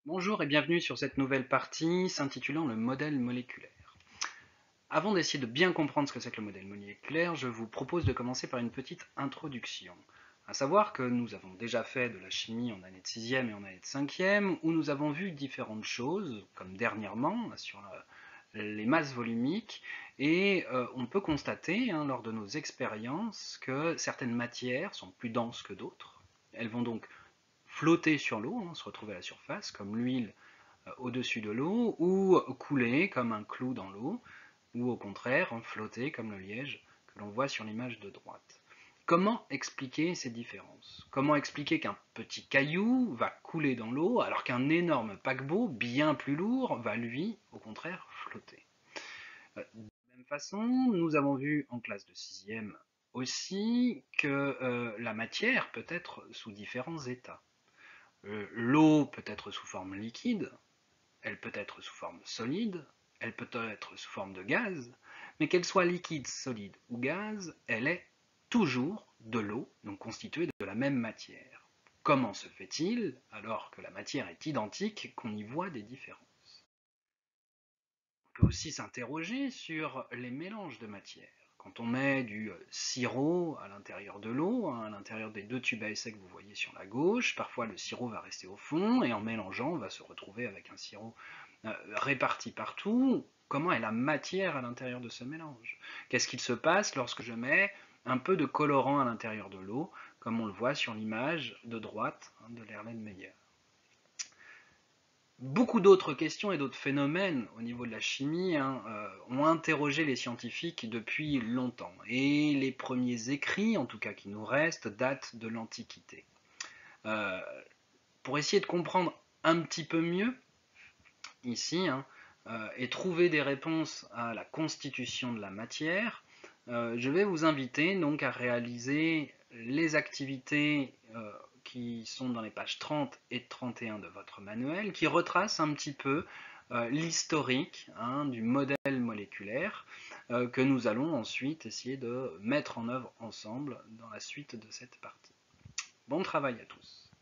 Bonjour et bienvenue sur cette nouvelle partie s'intitulant le modèle moléculaire. Avant d'essayer de bien comprendre ce que c'est que le modèle moléculaire, je vous propose de commencer par une petite introduction. À savoir que nous avons déjà fait de la chimie en année de 6e et en année de 5e, où nous avons vu différentes choses, comme dernièrement sur les masses volumiques, et on peut constater lors de nos expériences que certaines matières sont plus denses que d'autres. Elles vont donc flotter sur l'eau, se retrouver à la surface, comme l'huile au-dessus de l'eau, ou couler comme un clou dans l'eau, ou au contraire flotter comme le liège que l'on voit sur l'image de droite. Comment expliquer ces différences? Comment expliquer qu'un petit caillou va couler dans l'eau alors qu'un énorme paquebot, bien plus lourd, va lui, au contraire, flotter? De la même façon, nous avons vu en classe de 6e aussi que la matière peut être sous différents états. L'eau peut être sous forme liquide, elle peut être sous forme solide, elle peut être sous forme de gaz, mais qu'elle soit liquide, solide ou gaz, elle est toujours de l'eau, donc constituée de la même matière. Comment se fait-il, alors que la matière est identique, qu'on y voit des différences? On peut aussi s'interroger sur les mélanges de matières. Quand on met du sirop à l'intérieur de l'eau, à l'intérieur des deux tubes à essai que vous voyez sur la gauche, parfois le sirop va rester au fond et en mélangeant on va se retrouver avec un sirop réparti partout. Comment est la matière à l'intérieur de ce mélange? Qu'est-ce qu'il se passe lorsque je mets un peu de colorant à l'intérieur de l'eau, comme on le voit sur l'image de droite de l'Erlenmeyer? Beaucoup d'autres questions et d'autres phénomènes au niveau de la chimie ont interrogé les scientifiques depuis longtemps. Et les premiers écrits, en tout cas qui nous restent, datent de l'Antiquité. Euh, pour essayer de comprendre un petit peu mieux, ici, et trouver des réponses à la constitution de la matière, je vais vous inviter donc à réaliser les activités qui sont dans les pages 30 et 31 de votre manuel, qui retracent un petit peu l'historique du modèle moléculaire que nous allons ensuite essayer de mettre en œuvre ensemble dans la suite de cette partie. Bon travail à tous.